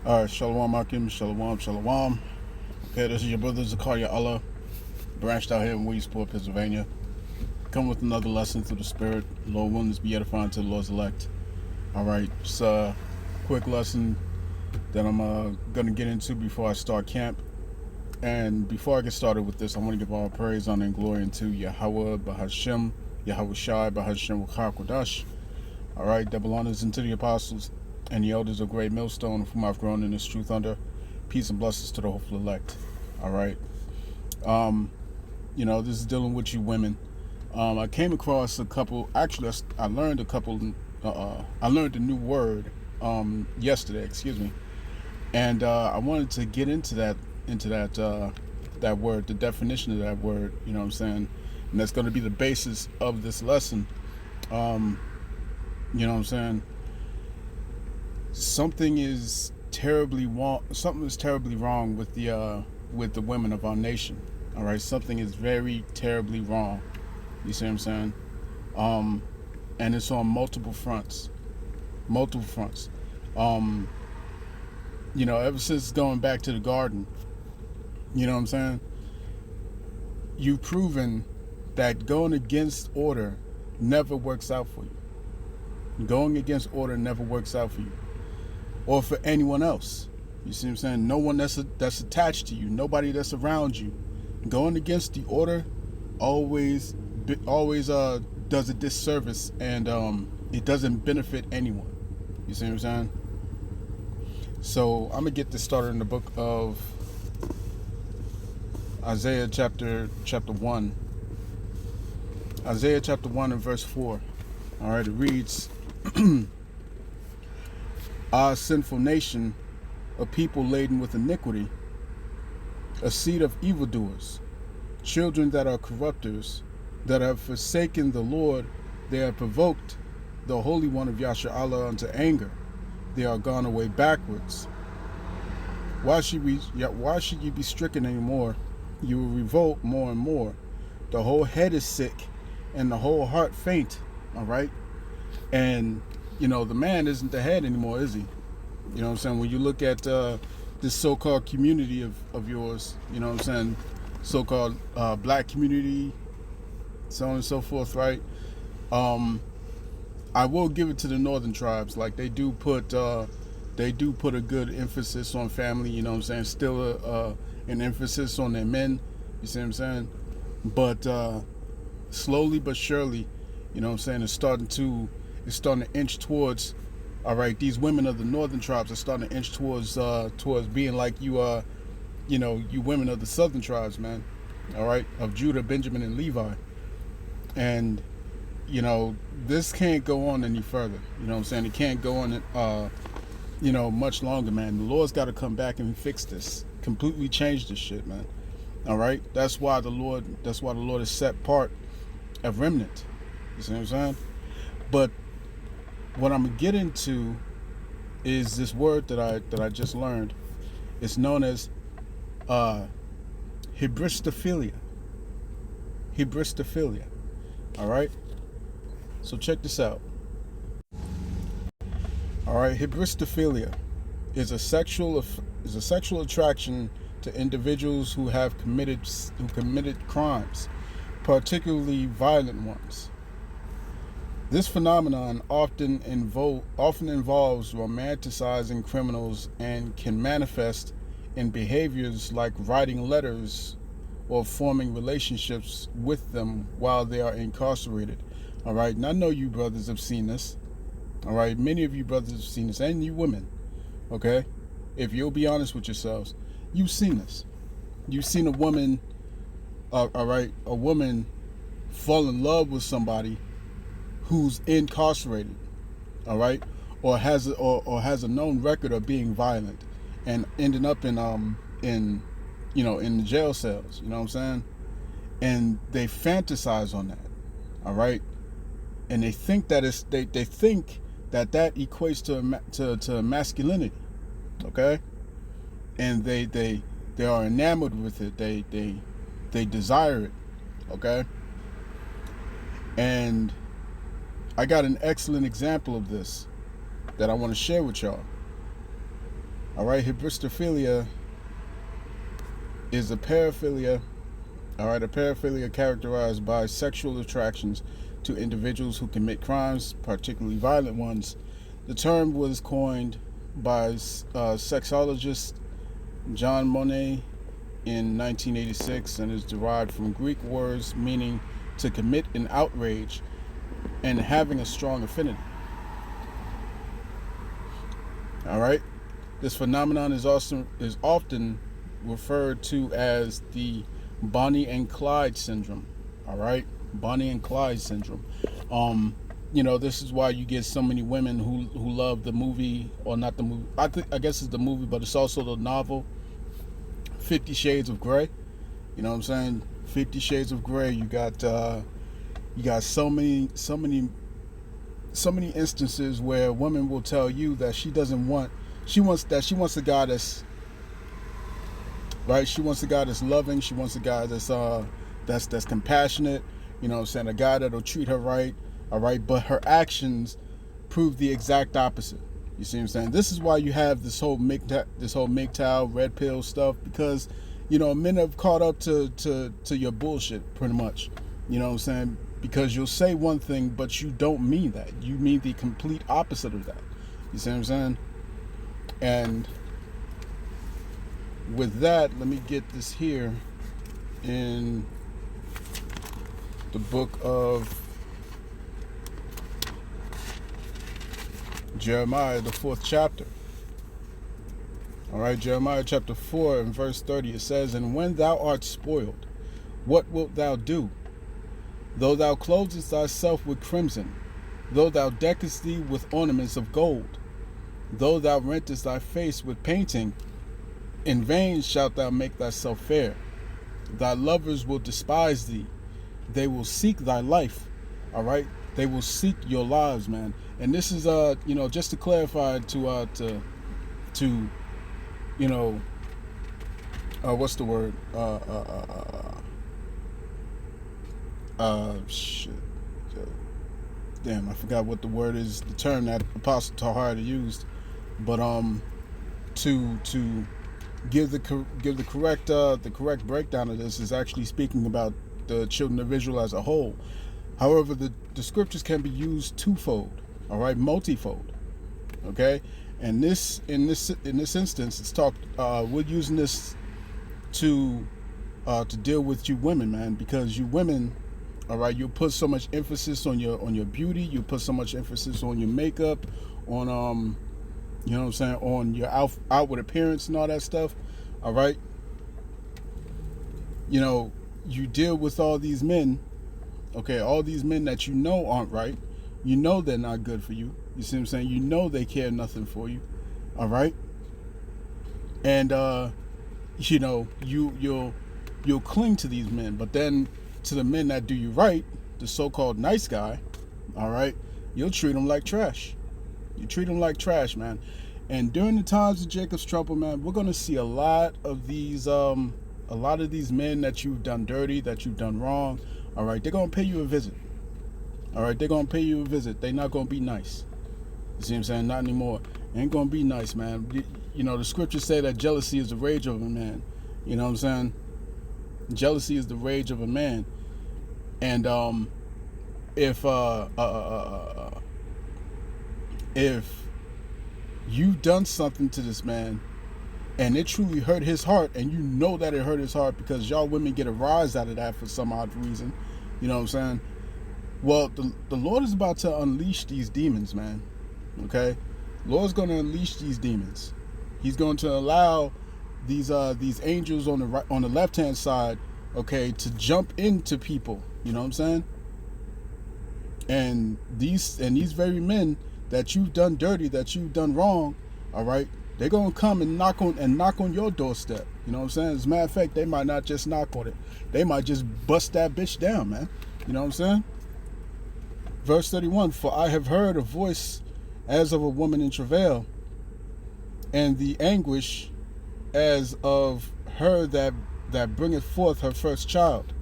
All right, Shalom Akim, Shalom, Shalom. Okay, this is your brother Zakaria Allah, branched out here in Williamsport, Pennsylvania. Come with another lesson through the Spirit. Lord willing, this be edifying to the Lord's elect. All right, just a quick lesson that I'm going to get into before I start camp. And before I get started with this, I want to give all praise, honor, and glory unto Yahweh, Bahashem, Yahweh Shai, Bahashem, Wakakodash. All right, double honors into the apostles and the elders of Great Millstone, of whom I've grown in this truth under. Peace and blessings to the hopeful elect. All right. This is dealing with you women. I came across a couple. Actually, I learned a couple. I learned a new word yesterday. Excuse me, and I wanted to get into that word, the definition of that word. You know what I'm saying? And that's going to be the basis of this lesson. You know what I'm saying? Something is terribly wrong. Something is terribly wrong with the women of our nation. All right, something is very terribly wrong. You see what I'm saying? And it's on multiple fronts. Multiple fronts. Ever since going back to the garden, you know what I'm saying? You've proven that going against order never works out for you. Going against order never works out for you, or for anyone else. You see what I'm saying? No one that's attached to you, nobody that's around you. Going against the order always does a disservice, and it doesn't benefit anyone. You see what I'm saying? So I'm gonna get this started in the book of Isaiah chapter 1. Isaiah chapter 1 and verse 4. All right, it reads, "Our sinful nation, a people laden with iniquity, a seed of evildoers, children that are corrupters, that have forsaken the Lord, they have provoked the Holy One of Yasharahla unto anger. They are gone away backwards. Why should you be stricken anymore? You will revolt more and more. The whole head is sick, and the whole heart faint." All right, and the man isn't the head anymore, is he? You know what I'm saying? When you look at this so-called community of yours, you know what I'm saying? So-called black community, so on and so forth, right? I will give it to the northern tribes. Like they do put a good emphasis on family. You know what I'm saying? Still an emphasis on their men. You see what I'm saying? But slowly but surely, you know what I'm saying, it's starting to inch towards. All right, these women of the northern tribes are starting to inch towards being like you women of the southern tribes, man. All right, of Judah, Benjamin, and Levi. And this can't go on any further. You know what I'm saying? It can't go on much longer, man. The Lord's got to come back and fix this, completely change this shit, man. All right, that's why the Lord has set part a remnant. You see what I'm saying? But what I'm gonna get into is this word that I just learned. It's known as hybristophilia. Hybristophilia. All right. So check this out. All right, hybristophilia is a sexual attraction to individuals who committed crimes, particularly violent ones. This phenomenon often involves romanticizing criminals and can manifest in behaviors like writing letters or forming relationships with them while they are incarcerated. All right, and I know you brothers have seen this. All right, many of you brothers have seen this, and you women. Okay, if you'll be honest with yourselves, you've seen this. You've seen a woman, a woman fall in love with somebody who's incarcerated, all right, or has a known record of being violent, and ending up in the jail cells. You know what I'm saying? And they fantasize on that, all right, and they think that they think that equates to masculinity, okay, and they are enamored with it. They desire it, okay, and I got an excellent example of this that I want to share with y'all. All right, hybristophilia is a paraphilia. All right, a paraphilia characterized by sexual attractions to individuals who commit crimes, particularly violent ones. The term was coined by sexologist John Monnet in 1986 and is derived from Greek words meaning to commit an outrage and having a strong affinity. All right, this phenomenon is often referred to as the Bonnie and Clyde syndrome. All right, Bonnie and Clyde syndrome. This is why you get so many women who love the movie, or not the movie. I guess it's the movie, but it's also the novel 50 Shades of Grey. You know what I'm saying? 50 Shades of Grey. You got so many instances where a woman will tell you that she wants a guy that's right. She wants a guy that's loving. She wants a guy that's compassionate. You know what I'm saying? A guy that'll treat her right. All right, but her actions prove the exact opposite. You see what I'm saying? This is why you have this whole MGTOW, red pill stuff, because men have caught up to your bullshit pretty much. You know what I'm saying? Because you'll say one thing, but you don't mean that. You mean the complete opposite of that. You see what I'm saying? And with that, let me get this here in the book of Jeremiah, the 4th chapter. All right, Jeremiah chapter 4 and verse 30, it says, "And when thou art spoiled, what wilt thou do? Though thou clothest thyself with crimson, though thou deckest thee with ornaments of gold, though thou rentest thy face with painting, in vain shalt thou make thyself fair. Thy lovers will despise thee. They will seek thy life." All right? They will seek your lives, man. And this is just to clarify what's the word? Shit. Damn, I forgot what the word is, the term that Apostle Tahar used. But to give the correct breakdown of this is actually speaking about the children of Israel as a whole. However, the scriptures can be used twofold, all right, multifold, okay. And in this instance, it's we're using this to deal with you women, man, because you women, all right, you put so much emphasis on your beauty, you put so much emphasis on your makeup, on you know what I'm saying, on your outward appearance and all that stuff, all right. You deal with all these men. Okay, all these men that aren't right, they're not good for you. You see what I'm saying? They care nothing for you. All right? And you'll cling to these men, but then to the men that do you right, the so-called nice guy, all right, you'll treat them like trash. You treat them like trash, man. And during the times of Jacob's trouble, man, we're gonna see a lot of these men that you've done dirty, that you've done wrong. All right, they're going to pay you a visit. All right, they're going to pay you a visit. They're not going to be nice. You see what I'm saying? Not anymore. Ain't going to be nice, man. The scriptures say that jealousy is the rage of a man. You know what I'm saying? Jealousy is the rage of a man. And if you've done something to this man and it truly hurt his heart, and you know that it hurt his heart because y'all women get a rise out of that for some odd reason, you know what I'm saying? Well, the Lord is about to unleash these demons, man. Okay? The Lord's going to unleash these demons. He's going to allow these angels on the left-hand side, okay, to jump into people, you know what I'm saying? And these very men that you've done dirty, that you've done wrong, all right, they're gonna come and knock on your doorstep. You know what I'm saying? As a matter of fact, they might not just knock on it. They might just bust that bitch down, man. You know what I'm saying? Verse 31, "For I have heard a voice as of a woman in travail, and the anguish as of her that bringeth forth her first child.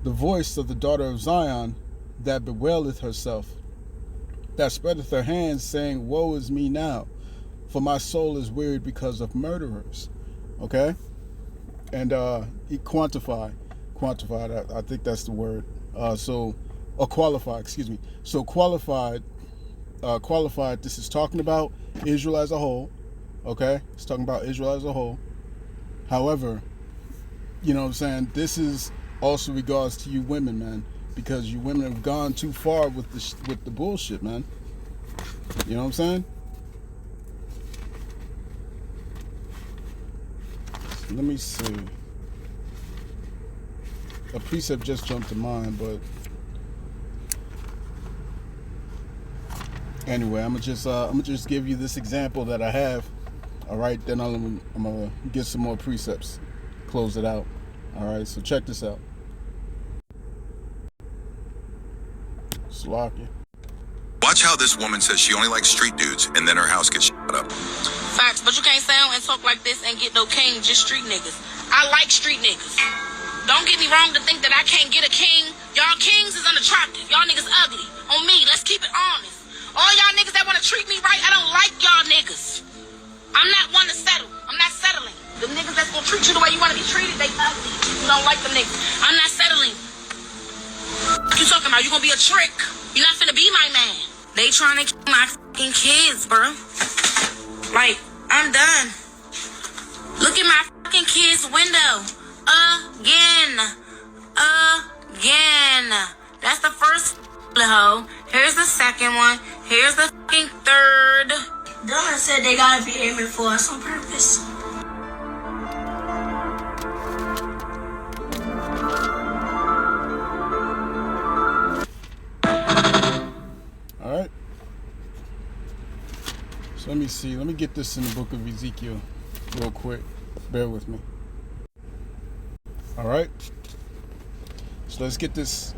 The voice of the daughter of Zion that bewaileth herself, that spreadeth her hands, saying, Woe is me now! for my soul is wearied because of murderers. Okay? And he quantified. I think that's the word. Or qualified, excuse me. So qualified, this is talking about Israel as a whole. Okay? It's talking about Israel as a whole. However, you know what I'm saying? This is also regards to you women, man. Because you women have gone too far with the bullshit, man. You know what I'm saying? Let me see. A precept just jumped to mind, but anyway, I'm gonna just give you this example that I have. All right, then I'm gonna get some more precepts, close it out. All right, so check this out. Slocky. Watch how this woman says she only likes street dudes, and then her house gets shut up. Facts, but you can't sound and talk like this and get no king, just street niggas. I like street niggas. Don't get me wrong to think that I can't get a king. Y'all kings is unattractive. Y'all niggas ugly. On me, let's keep it honest. All y'all niggas that want to treat me right, I don't like y'all niggas. I'm not one to settle. I'm not settling. The niggas that's gonna treat you the way you want to be treated, they ugly. You don't like them niggas. I'm not settling. What you talking about? You gonna be a trick. You're not finna be my man. They trying to kill my fucking kids, bro. Like, I'm done. Look at my fucking kids' window. Again. That's the first hoe. Here's the second one. Here's the fucking third. Dylan said they gotta be aiming for us on purpose. Alright. So let me see. Let me get this in the book of Ezekiel real quick. Bear with me. Alright. So let's get this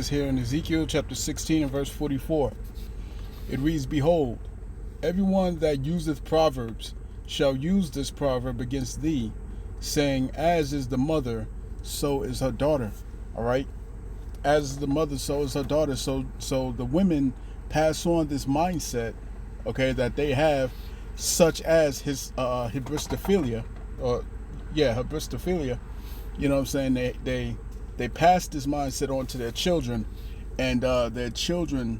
here in Ezekiel chapter 16 and verse 44. It reads, "Behold, everyone that useth proverbs shall use this proverb against thee, saying, as is the mother, so is her daughter." All right? As is the mother, so is her daughter. So the women pass on this mindset, okay, that they have, such as his hybristophilia, hybristophilia. You know what I'm saying? They pass this mindset on to their children, and their children,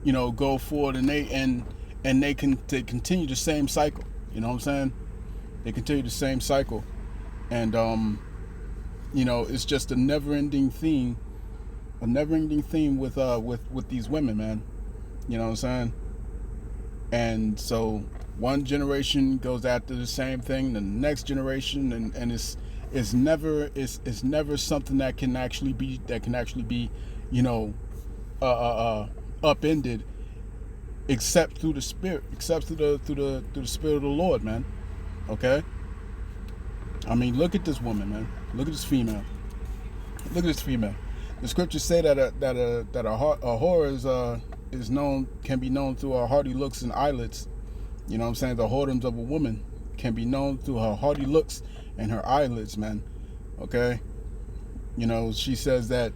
you know, go forward and they continue the same cycle. You know what I'm saying? They continue the same cycle, and you know, it's just a never-ending theme with these women, man. You know what I'm saying? And so one generation goes after the same thing, the next generation, and it's never something that can actually be, you know, upended, except through the Spirit, except through the Spirit of the Lord, man. Okay? I mean, look at this woman, man. Look at this female. Look at this female. The scriptures say that a whore can be known through her haughty looks and eyelids. You know what I'm saying? The whoredoms of a woman can be known through her haughty looks and her eyelids, man. Okay? You know, she says that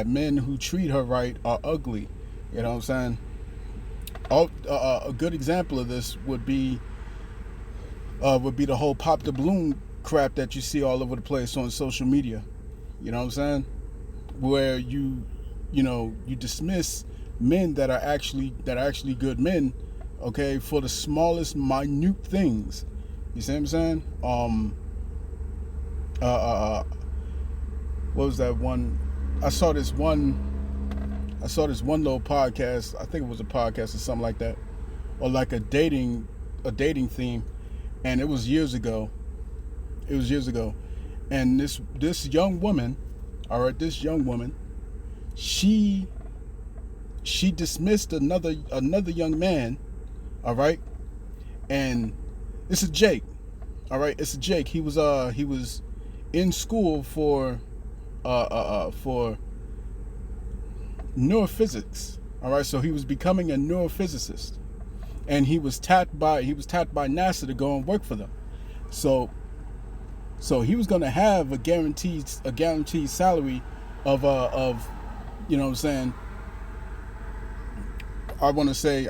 men who treat her right are ugly. You know what I'm saying? A good example of this would be the whole pop the balloon crap that you see all over the place on social media. You know what I'm saying? Where you dismiss men that are actually good men, okay, for the smallest minute things. You see what I'm saying? What was that one? I saw this one little podcast. I think it was a podcast or something like that, or like a dating theme, and it was years ago. And this young woman, all right, she dismissed another young man, all right, and this is Jake, all right, it's Jake. He was in school for neurophysics, all right, so he was becoming a neurophysicist, and he was tapped by NASA to go and work for them. So he was going to have a guaranteed salary of you know what I'm saying, I want to say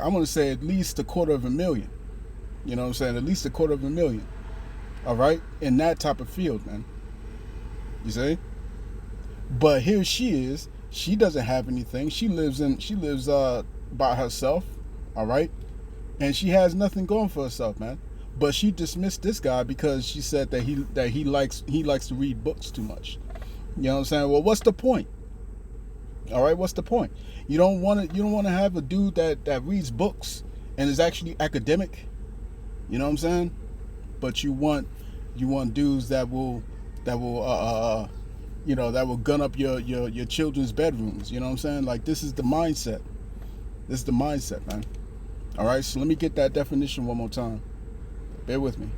at least $250,000, You know what I'm saying? At least $250,000. All right, in that type of field, man. You see? But here she is. She doesn't have anything. She lives by herself. All right, and she has nothing going for herself, man. But she dismissed this guy because she said that he likes to read books too much. You know what I'm saying? Well, what's the point? All right, what's the point? You don't want to have a dude that reads books and is actually academic. You know what I'm saying? But you want dudes that will that will gun up your children's bedrooms. You know what I'm saying? Like, this is the mindset. This is the mindset, man. All right, so let me get that definition one more time. Bear with me.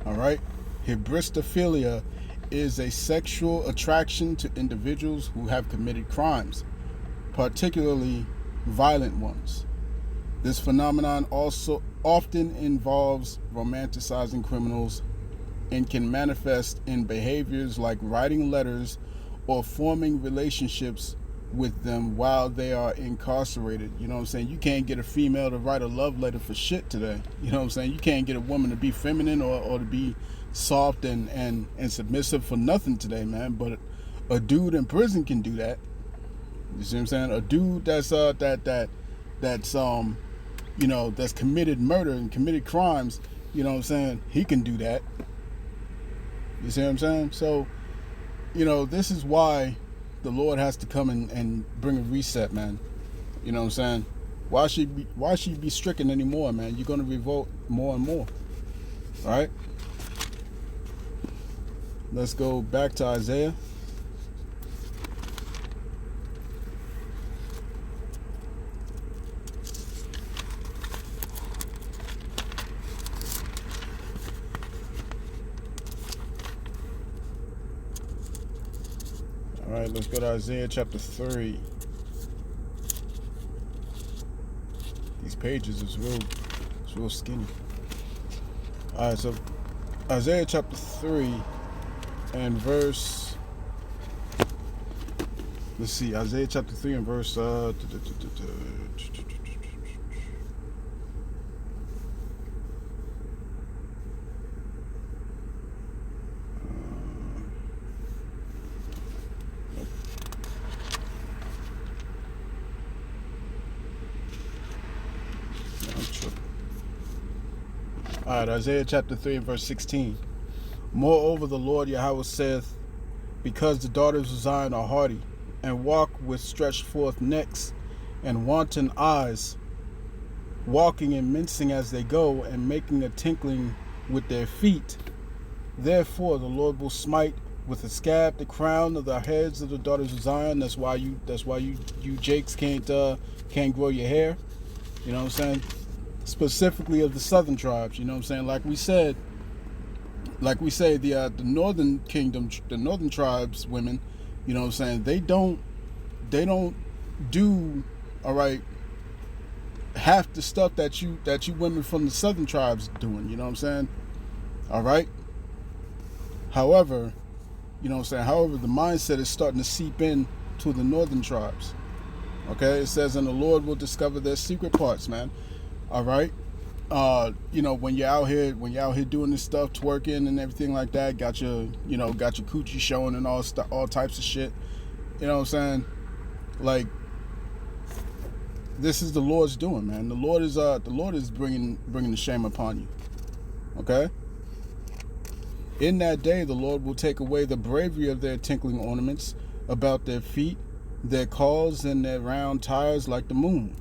All right, hybristophilia is a sexual attraction to individuals who have committed crimes, particularly violent ones. This phenomenon also often involves romanticizing criminals and can manifest in behaviors like writing letters or forming relationships with them while they are incarcerated. You know what I'm saying? You can't get a female to write a love letter for shit today. You know what I'm saying? You can't get a woman to be feminine or to be soft and submissive for nothing today, man. But a dude in prison can do that. You see what I'm saying? A dude that's that's committed murder and committed crimes, you know what I'm saying? He can do that. You see what I'm saying? So, this is why the Lord has to come and bring a reset, man. You know what I'm saying? Why should be stricken anymore, man? You're gonna revolt more and more. All right. Let's go back to Isaiah. All right, let's go to Isaiah chapter 3. These pages is real skinny. All right, so Isaiah chapter 3 and verse. Let's see, Isaiah chapter 3 and verse. All right, Isaiah chapter 3 and verse 16. Moreover, the Lord Yahweh saith, because the daughters of Zion are haughty, and walk with stretched forth necks and wanton eyes, walking and mincing as they go, and making a tinkling with their feet. Therefore the Lord will smite with a scab the crown of the heads of the daughters of Zion. That's why you Jakes can't grow your hair. You know what I'm saying? Specifically of the southern tribes. You know what I'm saying? Like we say, the northern kingdom, the northern tribes women, you know what I'm saying, they don't do, all right, half the stuff that you women from the southern tribes doing. You know what I'm saying? All right. However, you know what I'm saying, the mindset is starting to seep in to the northern tribes. Okay, it says, and the Lord will discover their secret parts, man. All right. When you're out here doing this stuff, twerking and everything like that, got your coochie showing and all types of shit. You know what I'm saying? Like, this is the Lord's doing, man. The Lord is bringing the shame upon you. Okay? In that day, the Lord will take away the bravery of their tinkling ornaments about their feet, their calls and their round tires like the moon,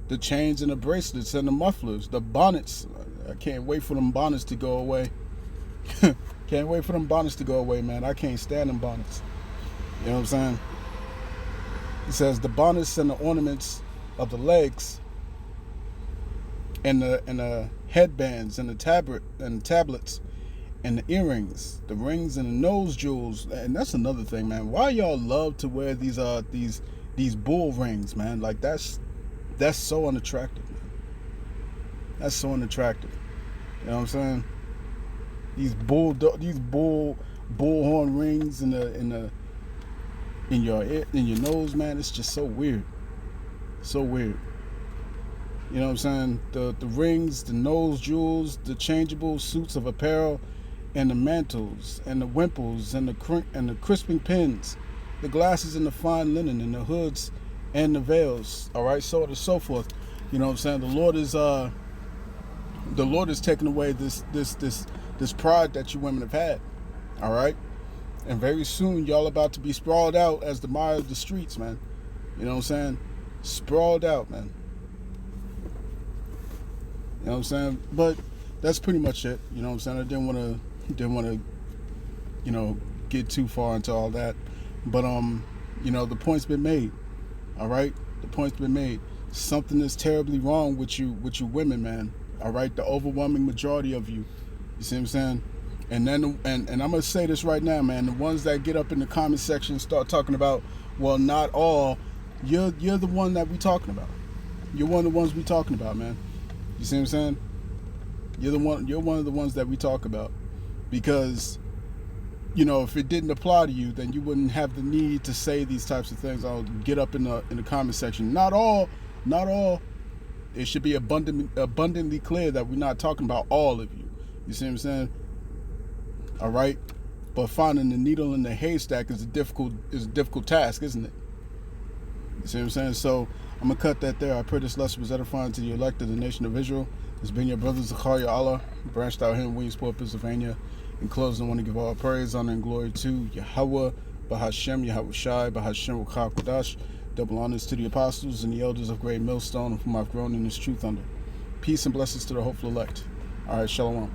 the chains and the bracelets and the mufflers, the bonnets. I can't wait for them bonnets to go away. Can't wait for them bonnets to go away, man. I can't stand them bonnets. You know what I'm saying? It says the bonnets and the ornaments of the legs, and the headbands and the tablets and the earrings, the rings and the nose jewels. And that's another thing, man. Why y'all love to wear these bull rings, man? Like, that's so unattractive, man. That's so unattractive. You know what I'm saying? These bullhorn rings in your nose, man. It's just so weird. So weird. You know what I'm saying? The rings, the nose jewels, the changeable suits of apparel, and the mantles, and the wimples, and the crisping pins, the glasses, and the fine linen, and the hoods, and the veils. All right, so on and so forth. You know what I'm saying? The Lord is taking away this pride that you women have had. All right, and very soon y'all about to be sprawled out as the mire of the streets, man. You know what I'm saying? Sprawled out, man. You know what I'm saying? But that's pretty much it. You know what I'm saying? I didn't want to, you know, get too far into all that. But you know, the point's been made. All right, the point's been made. Something is terribly wrong with you women, man. All right, the overwhelming majority of you. You see what I'm saying? And then and I'm gonna say this right now, man. The ones that get up in the comment section and start talking about, well, not all. You're the one that we talking about. You're one of the ones we talking about, man. You see what I'm saying? You're one of the ones that we talk about, because, you know, if it didn't apply to you, then you wouldn't have the need to say these types of things. I'll get up in the comment section. Not all. It should be abundantly clear that we're not talking about all of you. You see what I'm saying? All right, but finding the needle in the haystack is a difficult task, isn't it? You see what I'm saying? So I'm gonna cut that there. I pray this lesson was edifying to the elect of the nation of Israel. It's been your brother Zachariah Allah, branched out here in Williamsport, Pennsylvania. In closing, I want to give all praise, honor, and glory to Yahweh, Bahashem, Yahweh Shai, Bahashem Ruach HaKodesh. Double honors to the apostles and the elders of Great Millstone, of whom I've grown in this truth under. Peace and blessings to the hopeful elect. All right, shalom.